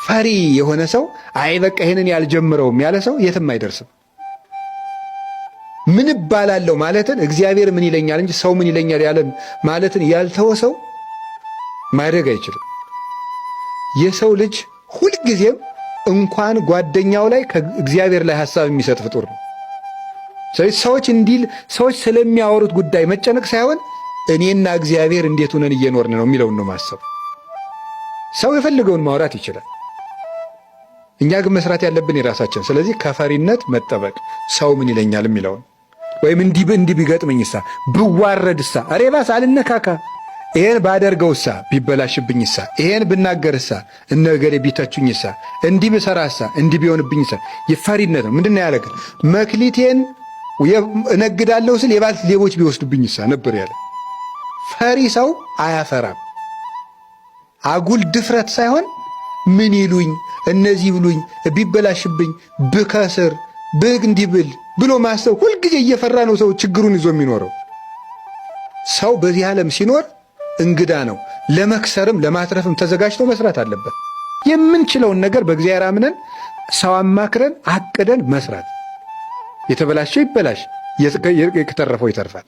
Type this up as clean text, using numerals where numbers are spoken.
ፈሪ የሆነ ሰው አይ በቃ ይሄንን ያልጀምረውም ያለ ሰው የትም አይደርስም። ምን እባላለሁ ማለትን እግዚአብሔር ምን ይለኛል እንጂ ሰው ምን ይለኛል ያለን ማለትን ያልተወ ሰው ማድረግ አይችልም። የሰው ልጅ ሁልጊዜም እንኳን ጓደኛው ላይ ከእግዚአብሔር ላይ ሐሳብ የሚሰጥ ፍጡር ነው። ሰዎች ስለሚያወሩት ጉዳይ መጨነቅ ሳይሆን እኔና እግዚአብሔር እንዴት ሆነን እየኖርን ነው የሚለውን ነው ማሰብ። ሰው የፈለገውን ማውራት ይችላል። እኛ ግን መስራት ያለብን የራሳችን። ስለዚህ ከፈሪነት መጠበቅ፣ ሰው ምን ይለኛል የሚለውን ወይም እንዲህ ቢገጥመኝሳ፣ ብዋረድሳ፣ ሬባስ አልነካካ፣ ይሄን ባደርገውሳ፣ ቢበላሽብኝሳ፣ ይሄን ብናገርሳ፣ እነገሬ ቢተቹኝሳ፣ እንዲህ ብሰራሳ፣ እንዲህ ቢሆንብኝሳ። የፈሪነት ነው። ምንድን ነው ያደረገ? መክሊቴን እነግዳለሁ ስል የባልት ሌቦች ቢወስዱብኝሳ ነበር ያለ። ፈሪ ሰው አያፈራም። አጉል ድፍረት ሳይሆን ምን ይሉኝ፣ እነዚህ ብሉኝ፣ ቢበላሽብኝ፣ ብከስር፣ እንዲህ ብል ብሎ ማሰብ። ሁልጊዜ እየፈራ ነው ሰው ችግሩን ይዞ የሚኖረው። ሰው በዚህ ዓለም ሲኖር እንግዳ ነው። ለመክሰርም ለማትረፍም ተዘጋጅቶ መስራት አለበት። የምንችለውን ነገር በእግዚአብሔር አምነን ሰው አማክረን አቅደን መስራት። የተበላሸው ይበላሽ፣ የተረፈው ይተርፋል።